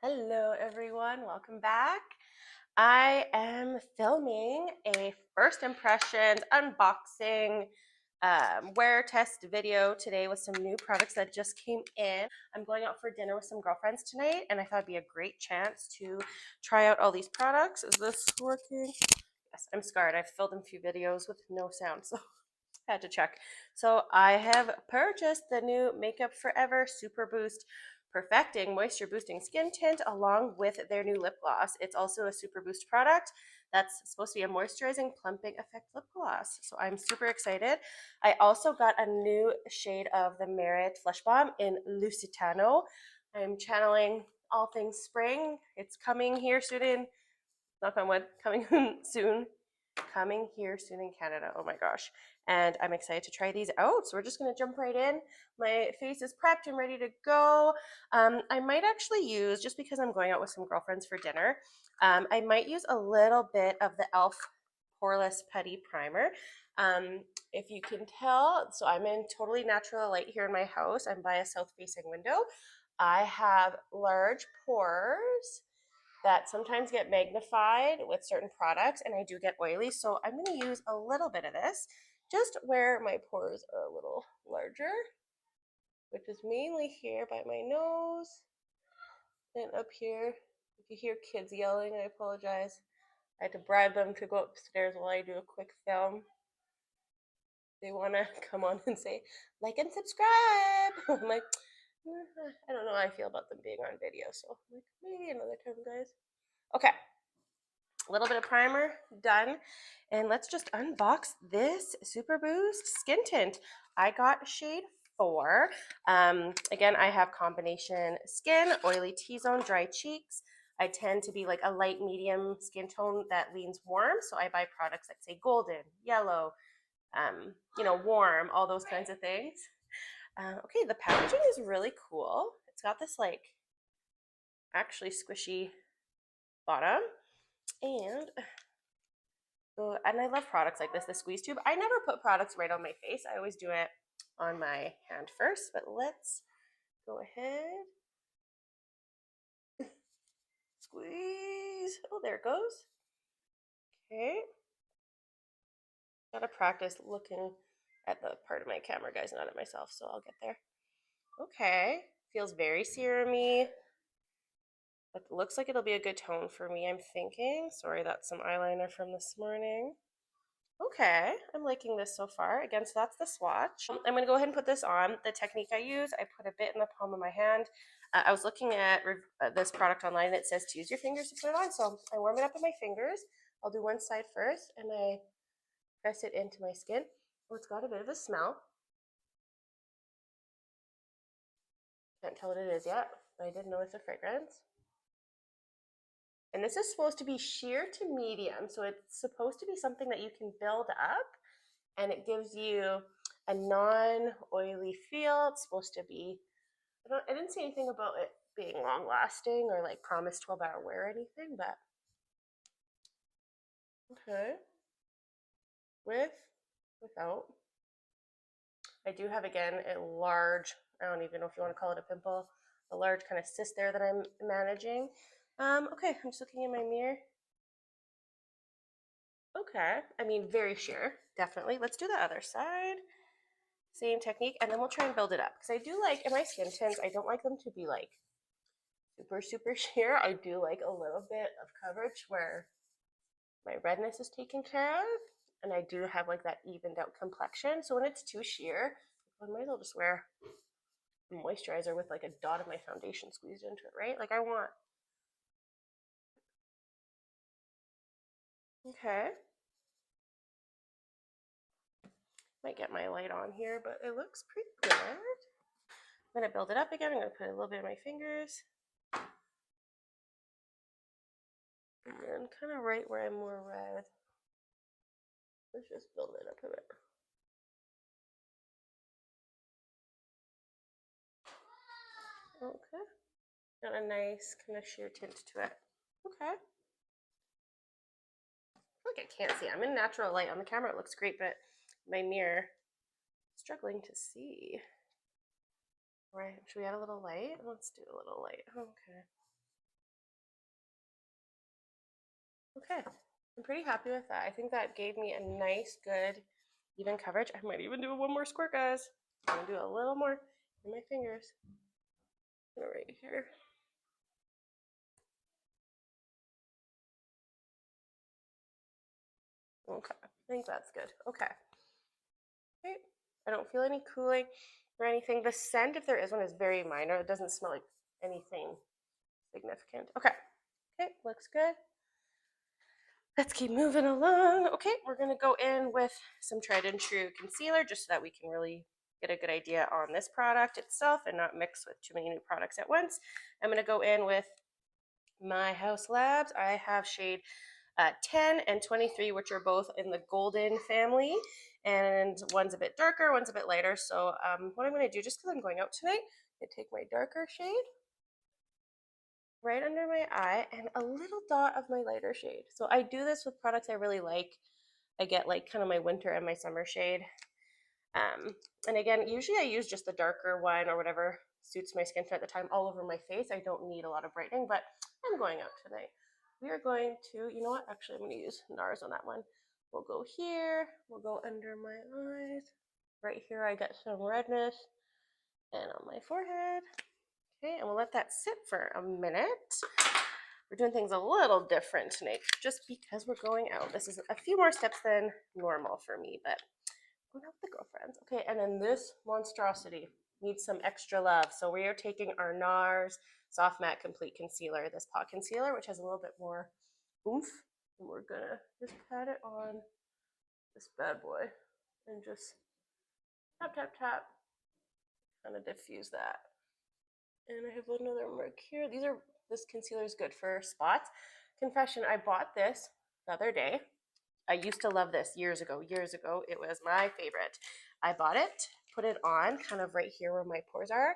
Hello everyone, welcome back. I am filming a first impressions unboxing wear test video today with some new products that just came in. I'm going out for dinner with some girlfriends tonight and I thought it'd be a great chance to try out all these products. Is this working? Yes, I'm scarred. I've filmed a few videos with no sound, so I had to check. So I have purchased the new Makeup Forever Super Boost Perfecting Moisture Boosting Skin Tint along with their new lip gloss. It's also a super boost product that's supposed to be a moisturizing plumping effect lip gloss. So I'm super excited. I also got a new shade of the Merit Flush Bomb in Lusitano. I'm channeling all things spring. It's coming here soon in, knock on wood, coming soon. Coming here soon in Canada. Oh my gosh. And I'm excited to try these out. So we're just going to jump right in. My face is prepped and ready to go. I might actually use, just because I'm going out with some girlfriends for dinner, I might use a little bit of the e.l.f. poreless putty primer. If you can tell, so I'm in totally natural light here in my house. I'm by a south-facing window. I have large pores that sometimes get magnified with certain products, and I do get oily. So I'm going to use a little bit of this just where my pores are a little larger, which is mainly here by my nose and up here. If you hear kids yelling, I apologize. I had to bribe them to go upstairs while I do a quick film. They want to come on and say, like and subscribe. I'm like, I don't know how I feel about them being on video, so like, maybe another time, guys. Okay, a little bit of primer done, and let's just unbox this Super Boost Skin Tint. I got shade 4. Again, I have combination skin, oily T-zone, dry cheeks. I tend to be like a light medium skin tone that leans warm, so I buy products that say golden, yellow, warm, all those kinds of things. Okay, the packaging is really cool. It's got this like actually squishy bottom, and I love products like this, the squeeze tube. I never put products right on my face. I always do it on my hand first, but let's go ahead. Squeeze. Oh, there it goes. Okay. Gotta practice looking at the part of my camera, guys, not at myself, so I'll get there. Okay. Feels very serumy. It looks like it'll be a good tone for me, I'm thinking. Sorry, that's some eyeliner from this morning. Okay, I'm liking this so far. Again, so that's the swatch. I'm going to go ahead and put this on. The technique I use, I put a bit in the palm of my hand. I was looking at this product online and it says to use your fingers to put it on. So I warm it up with my fingers. I'll do one side first and I press it into my skin. Oh, it's got a bit of a smell. Can't tell what it is yet, but I did notice a fragrance. And this is supposed to be sheer to medium. So it's supposed to be something that you can build up and it gives you a non-oily feel. It's supposed to be, I didn't see anything about it being long lasting or like promise 12-hour wear or anything, but okay. Without. I do have, again, a large, I don't even know if you want to call it a pimple, a large kind of cyst there that I'm managing. Okay, I'm just looking in my mirror. Okay, I mean, very sheer, definitely. Let's do the other side. Same technique, and then we'll try and build it up. Because I do like, in my skin tints, I don't like them to be like super sheer. I do like a little bit of coverage where my redness is taken care of. And I do have like that evened out complexion. So when it's too sheer, I might as well just wear a moisturizer with like a dot of my foundation squeezed into it, right? Like I want. Okay. Might get my light on here, but it looks pretty good. I'm going to build it up again. I'm going to put a little bit of my fingers. And then kind of right where I'm more red. Let's just build it up a bit. Okay. Got a nice kind of sheer tint to it. Okay. I feel like I can't see. I'm in natural light. On the camera it looks great, but my mirror, struggling to see. Right, should we add a little light? Let's do a little light. Okay. Okay, I'm pretty happy with that. I think that gave me a nice, good, even coverage. I might even do one more squirt, guys. I'm gonna do a little more in my fingers. Right here. Okay, I think that's good. Okay. Okay. I don't feel any cooling or anything. The scent, if there is one, is very minor. It doesn't smell like anything significant. Okay. Okay, looks good. Let's keep moving along. Okay, we're gonna go in with some tried and true concealer just so that we can really get a good idea on this product itself and not mix with too many new products at once. I'm gonna go in with my Haus Labs. I have shade 10 and 23, which are both in the golden family, and one's a bit darker, one's a bit lighter. So what I'm going to do, just because I'm going out tonight, I take my darker shade right under my eye and a little dot of my lighter shade. So I do this with products I really like. I get like kind of my winter and my summer shade. And again, usually I use just the darker one or whatever suits my skin tone at the time all over my face. I don't need a lot of brightening, but I'm going out tonight. We are going to, you know what? Actually, I'm going to use NARS on that one. We'll go here. We'll go under my eyes. Right here, I got some redness. And on my forehead. Okay, and we'll let that sit for a minute. We're doing things a little different tonight just because we're going out. This is a few more steps than normal for me, but going out with the girlfriends. Okay, and then this monstrosity needs some extra love. So we are taking our NARS Soft Matte Complete Concealer, this pot concealer, which has a little bit more oomph. And we're gonna just pat it on this bad boy and just tap, tap, tap, kind of diffuse that. And I have another mark here. This concealer is good for spots. Confession, I bought this the other day. I used to love this years ago. It was my favorite. I bought it, put it on kind of right here where my pores are,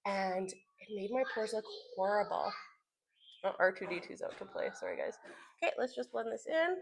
and it made my pores look horrible. Oh, R2D2's out to play. Sorry, guys. Okay, let's just blend this in.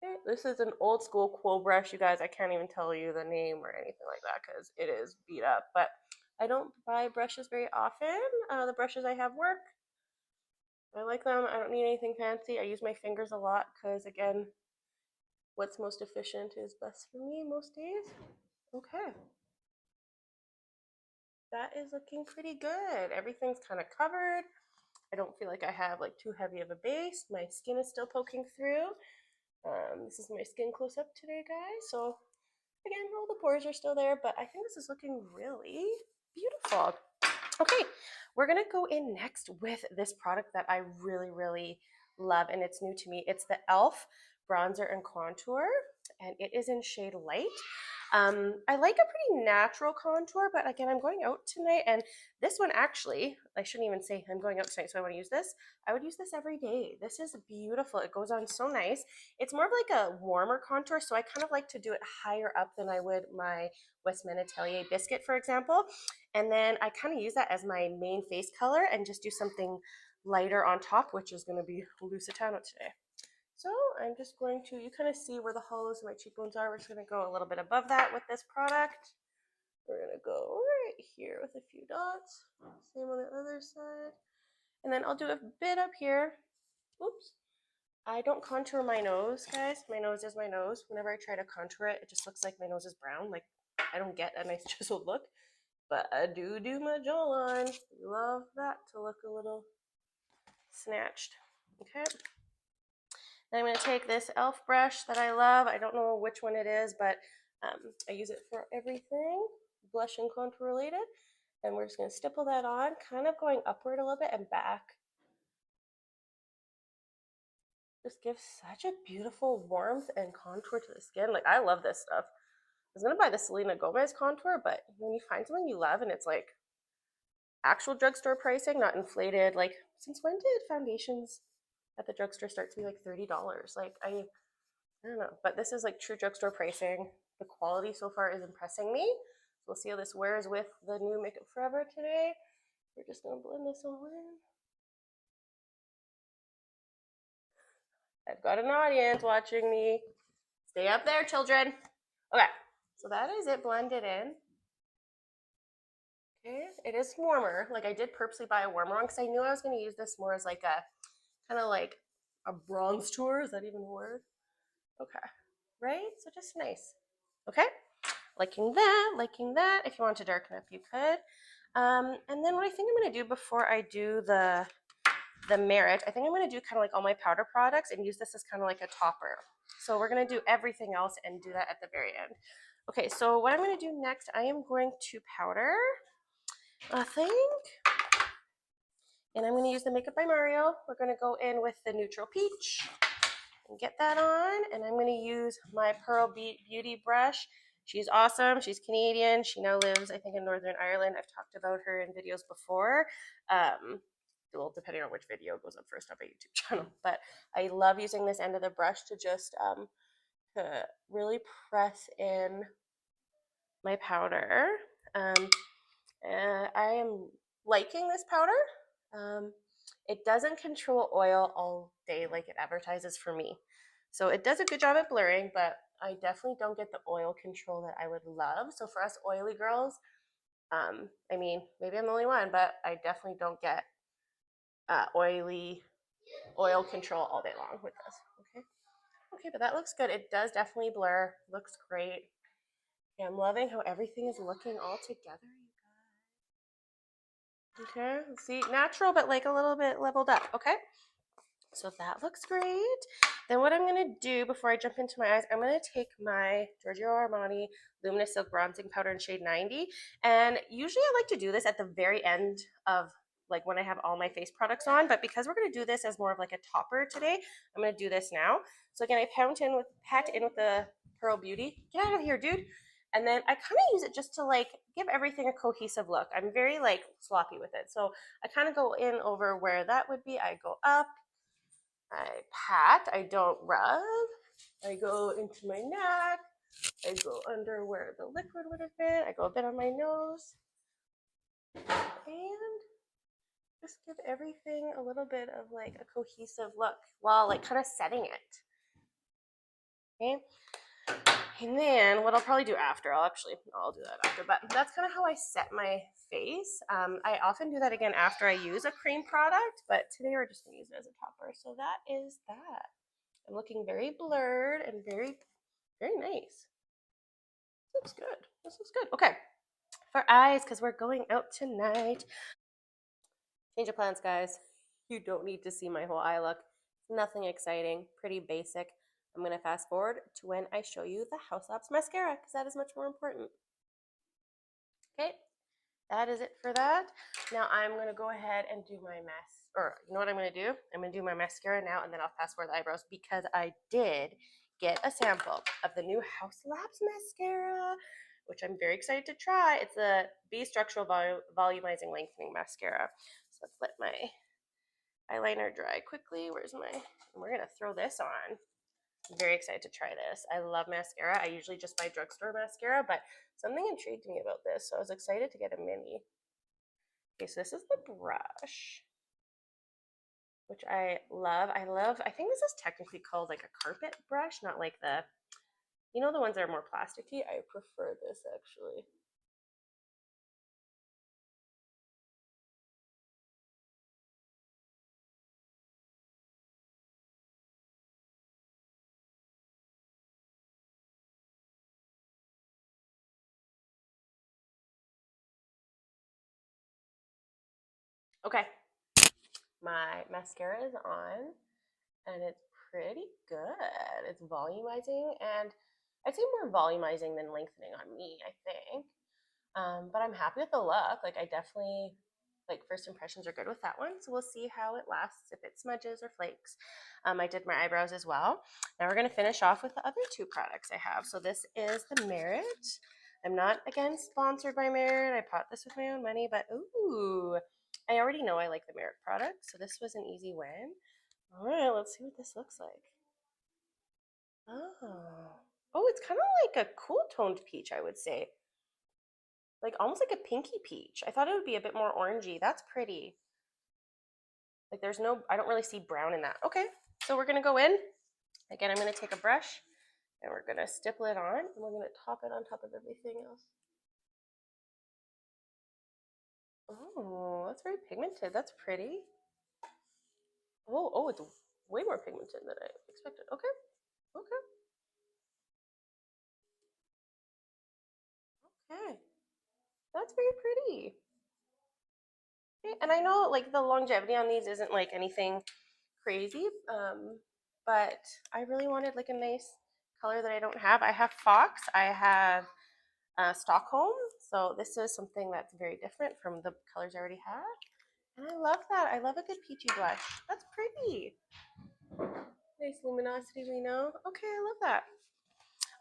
Okay, this is an old school Quo brush, you guys. I can't even tell you the name or anything like that because it is beat up. But I don't buy brushes very often. The brushes I have work. I like them. I don't need anything fancy. I use my fingers a lot because, again, what's most efficient is best for me most days. Okay. That is looking pretty good. Everything's kind of covered. I don't feel like I have like too heavy of a base. My skin is still poking through. This is my skin close up today, guys. So again, all the pores are still there, but I think this is looking really beautiful. Okay, we're gonna go in next with this product that I really, really love, and it's new to me. It's the e.l.f. Bronzer and Contour, and it is in shade Light. I like a pretty natural contour, but again, I'm going out tonight, and this one actually, I shouldn't even say I'm going out tonight, so I want to use this. I would use this every day. This is beautiful. It goes on so nice. It's more of like a warmer contour, so I kind of like to do it higher up than I would my Westman Atelier Biscuit, for example. And then I kind of use that as my main face color and just do something lighter on top, which is going to be Lusitano today. So I'm just going to, you kind of see where the hollows of my cheekbones are. We're just going to go a little bit above that with this product. We're going to go right here with a few dots. Same on the other side. And then I'll do a bit up here. Oops. I don't contour my nose, guys. My nose is my nose. Whenever I try to contour it, it just looks like my nose is brown. Like, I don't get a nice chiseled look. But I do my jawline. Love that to look a little snatched. Okay. Then I'm going to take this e.l.f. brush that I love. I don't know which one it is, but I use it for everything, blush and contour related. And we're just going to stipple that on, kind of going upward a little bit and back. Just gives such a beautiful warmth and contour to the skin. Like, I love this stuff. I was going to buy the Selena Gomez contour, but when you find something you love and it's like actual drugstore pricing, not inflated, like, since when did foundations at the drugstore start to be like $30? Like, I don't know, but this is like true drugstore pricing. The quality so far is impressing me. So we'll see how this wears with the new Makeup Forever today. We're just gonna blend this all in. I've got an audience watching me. Stay up there, children. Okay, so that is it blended in. Okay, it is warmer. Like I did purposely buy a warmer one because I knew I was going to use this more as like a kind of like a bronze tour. Is that even a word? Okay, right? So just nice. Okay, liking that, liking that. If you want to darken up, you could. And then what I think I'm going to do before I do the merit, I think I'm going to do kind of like all my powder products and use this as kind of like a topper. So we're going to do everything else and do that at the very end. Okay, so what I'm going to do next, I am going to powder a thing. And I'm going to use the Makeup by Mario. We're going to go in with the Neutral Peach and get that on. And I'm going to use my Pearl Beauty brush. She's awesome. She's Canadian. She now lives, I think, in Northern Ireland. I've talked about her in videos before. Well, depending on which video goes up first on my YouTube channel. But I love using this end of the brush to just to really press in my powder. I am liking this powder. It doesn't control oil all day like it advertises for me. So it does a good job at blurring, but I definitely don't get the oil control that I would love. So for us oily girls, I mean, maybe I'm the only one, but I definitely don't get oil control all day long with this. Okay. Okay, but that looks good. It does definitely blur. Looks great. Yeah, I'm loving how everything is looking all together, you guys. Okay, see, natural, but like a little bit leveled up. Okay, so that looks great. Then what I'm gonna do before I jump into my eyes, I'm gonna take my Giorgio Armani Luminous Silk Bronzing Powder in shade 90. And usually I like to do this at the very end of like when I have all my face products on, but because we're gonna do this as more of like a topper today, I'm gonna do this now. So again, I pat in with the Pearl Beauty. Get out of here, dude. And then I kind of use it just to like give everything a cohesive look. I'm very like sloppy with it. So I kind of go in over where that would be. I go up, I pat, I don't rub. I go into my neck. I go under where the liquid would have been. I go a bit on my nose. And just give everything a little bit of like a cohesive look while like kind of setting it. Okay. And then what I'll probably do after, I'll do that after, but that's kind of how I set my face. I often do that again after I use a cream product, but today we're just gonna use it as a topper. So that is that. I'm looking very blurred and very, very nice. This looks good. This looks good. Okay, for eyes, because we're going out tonight. Change of plans, guys. You don't need to see my whole eye look. Nothing exciting, pretty basic. I'm going to fast forward to when I show you the Haus Lab's mascara, because that is much more important. Okay, that is it for that. Now I'm going to go ahead and do my you know what I'm going to do? I'm going to do my mascara now, and then I'll fast forward the eyebrows, because I did get a sample of the new Haus Lab's mascara, which I'm very excited to try. It's a B Structural Volumizing Lengthening Mascara. So let's let my eyeliner dry quickly. We're going to throw this on. I'm very excited to try this. I love mascara. I usually just buy drugstore mascara, but something intrigued me about this, so I was excited to get a mini. Okay, so this is the brush, which I love. I think this is technically called like a carpet brush, not like the, you know, the ones that are more plasticky. I prefer this actually. Okay, my mascara is on and it's pretty good. It's volumizing, and I'd say more volumizing than lengthening on me, I think. But I'm happy with the look. Like I definitely, like first impressions are good with that one. So we'll see how it lasts, if it smudges or flakes. I did my eyebrows as well. Now we're gonna finish off with the other two products I have. So this is the Merit. I'm not, again, sponsored by Merit. I bought this with my own money, but ooh, I already know I like the Merit product. So this was an easy win. All right, let's see what this looks like. Oh, it's kind of like a cool toned peach, I would say. Like almost like a pinky peach. I thought it would be a bit more orangey. That's pretty. Like I don't really see brown in that. Okay, so we're gonna go in. Again, I'm gonna take a brush and we're gonna stipple it on, and we're gonna top it on top of everything else. Oh, that's very pigmented. That's pretty. Oh, it's way more pigmented than I expected. Okay, okay, okay. That's very pretty. Okay, and I know like the longevity on these isn't like anything crazy, but I really wanted like a nice color that I don't have. I have Fox. I have Stockholm. So this is something that's very different from the colors I already have. And I love that. I love a good peachy blush. That's pretty. Nice luminosity, we know. Okay, I love that.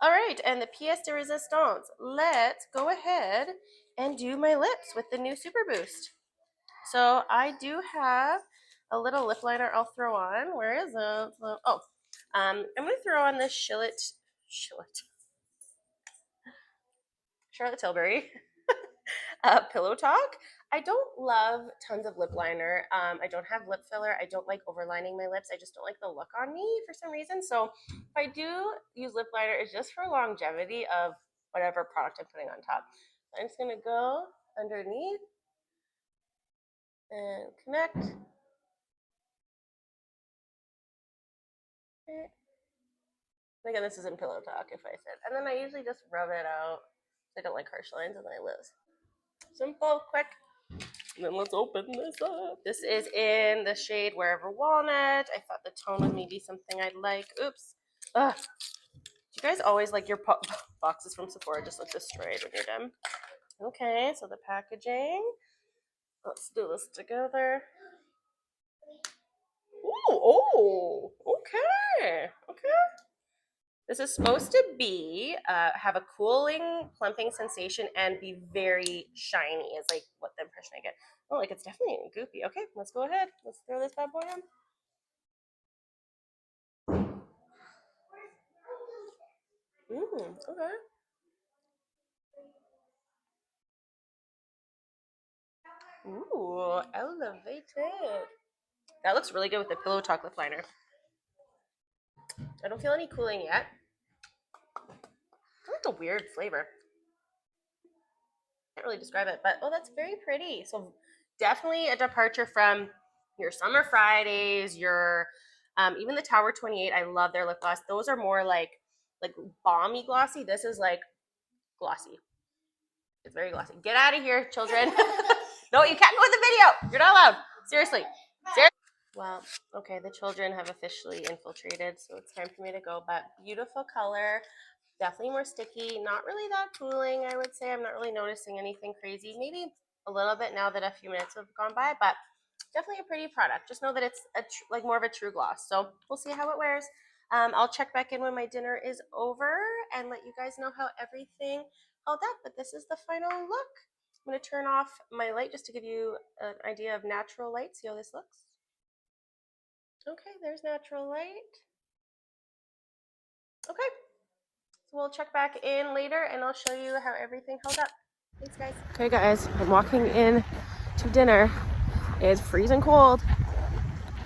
All right, and the pièce de résistance. Let's go ahead and do my lips with the new Super Boost. So I do have a little lip liner I'll throw on. Where is it? Oh, I'm going to throw on this Charlotte Tilbury Pillow Talk. I don't love tons of lip liner. I don't have lip filler. I don't like overlining my lips. I just don't like the look on me for some reason. So if I do use lip liner, it's just for longevity of whatever product I'm putting on top. So I'm just going to go underneath and connect. Again, this isn't Pillow Talk if I said. And then I usually just rub it out. I don't like harsh lines and then I lose. Simple, quick. And then let's open this up. This is in the shade Wherever Walnut. I thought the tone would maybe something I'd like. Oops. Ugh. Do you guys always like your boxes from Sephora just look destroyed when you're done? Okay, so the packaging. Let's do this together. Ooh, oh, okay, okay. This is supposed to be have a cooling, plumping sensation and be very shiny. Is like what the impression I get. Oh, like it's definitely goopy. Okay, let's go ahead. Let's throw this bad boy on. Okay. Ooh, elevated. That looks really good with the Pillow Talk lip liner. I don't feel any cooling yet. It's like a weird flavor. Can't really describe it, but oh, that's very pretty. So definitely a departure from your Summer Fridays, your even the Tower 28. I love their lip gloss. Those are more like balmy glossy. This is like glossy. It's very glossy. Get out of here, children. No, you can't go in the video. You're not allowed. Seriously. Seriously. Well, okay, the children have officially infiltrated, so it's time for me to go. But beautiful color, definitely more sticky. Not really that cooling, I would say. I'm not really noticing anything crazy. Maybe a little bit now that a few minutes have gone by, but definitely a pretty product. Just know that it's like more of a true gloss. So we'll see how it wears. I'll check back in when my dinner is over and let you guys know how everything held up. But this is the final look. I'm going to turn off my light just to give you an idea of natural light. See how this looks? Okay, there's natural light. Okay, so we'll check back in later and I'll show you how everything held up. Thanks, guys. Okay, guys, I'm walking in to dinner. It's freezing cold,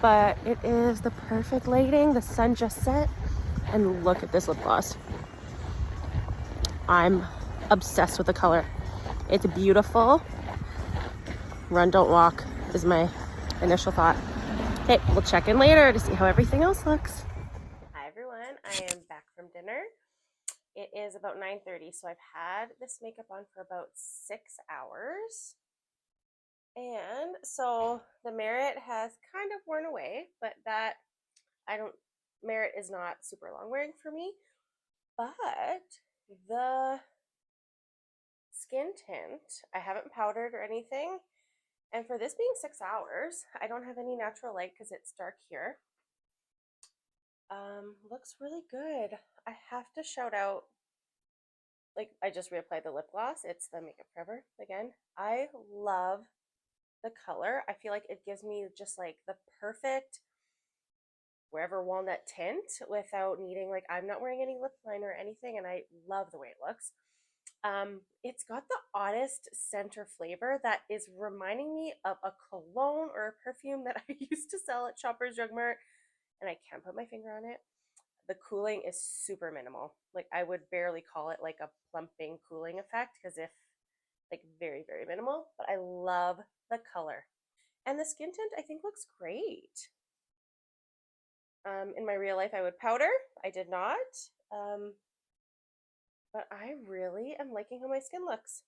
but it is the perfect lighting. The sun just set, and look at this lip gloss. I'm obsessed with the color. It's beautiful. Run, don't walk is my initial thought. Okay, we'll check in later to see how everything else looks. Hi, everyone. I am back from dinner. It is about 9:30, so I've had this makeup on for about 6 hours. And so the merit has kind of worn away, but that merit is not super long wearing for me. But the skin tint, I haven't powdered or anything. And for this being 6 hours, I don't have any natural light because it's dark here. Looks really good. I have to shout out, like I just reapplied the lip gloss. It's the Makeup Forever again. I love the color. I feel like it gives me just like the perfect Wherever Walnut tint without needing, like I'm not wearing any lip liner or anything, and I love the way it looks. It's got the oddest center flavor that is reminding me of a cologne or a perfume that I used to sell at Shoppers Drug Mart, and I can't put my finger on it. The cooling is super minimal. Like I would barely call it like a plumping cooling effect because if like very, very minimal, but I love the color. And the skin tint I think looks great. In my real life I would powder. I did not. But I really am liking how my skin looks.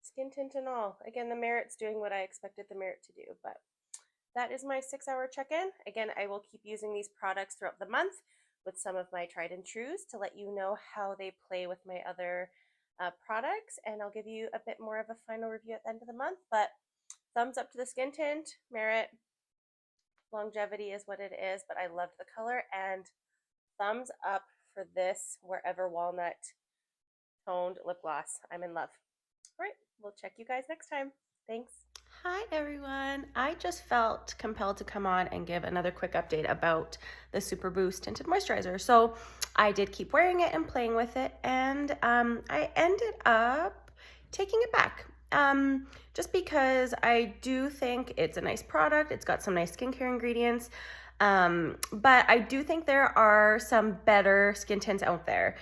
Skin tint and all. Again, the Merit's doing what I expected the Merit to do, but that is my 6-hour check-in. Again, I will keep using these products throughout the month with some of my tried and trues to let you know how they play with my other products, and I'll give you a bit more of a final review at the end of the month. But thumbs up to the skin tint, Merit. Longevity is what it is, but I loved the color, and thumbs up for this Wherever Walnut toned lip gloss. I'm in love. All right, we'll check you guys next time. Thanks. Hi everyone. I just felt compelled to come on and give another quick update about the Super Boost Tinted Moisturizer. So I did keep wearing it and playing with it, and I ended up taking it back. Just because I do think it's a nice product. It's got some nice skincare ingredients. But I do think there are some better skin tints out there.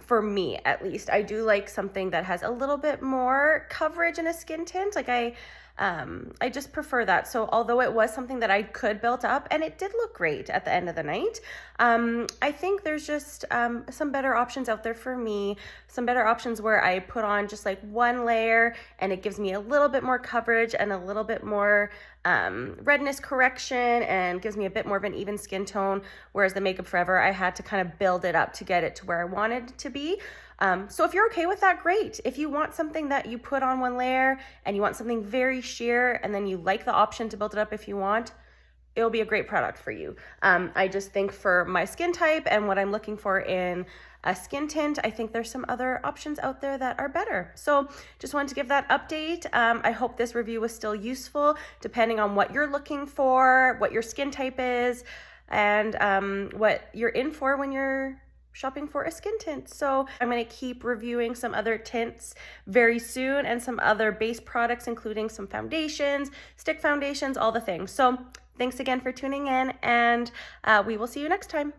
For me, at least. I do like something that has a little bit more coverage in a skin tint. Like I just prefer that. So although it was something that I could build up, and it did look great at the end of the night, I think there's just some better options out there for me. Some better options where I put on just like one layer and it gives me a little bit more coverage and a little bit more redness correction and gives me a bit more of an even skin tone. Whereas the Makeup Forever, I had to kind of build it up to get it to where I wanted it to be. So if you're okay with that, great. If you want something that you put on one layer and you want something very sheer and then you like the option to build it up if you want, it'll be a great product for you. I just think for my skin type and what I'm looking for in a skin tint, I think there's some other options out there that are better. So just wanted to give that update. I hope this review was still useful depending on what you're looking for, what your skin type is, and what you're in for when you're shopping for a skin tint. So I'm going to keep reviewing some other tints very soon and some other base products, including some foundations, stick foundations, all the things. So thanks again for tuning in, and we will see you next time.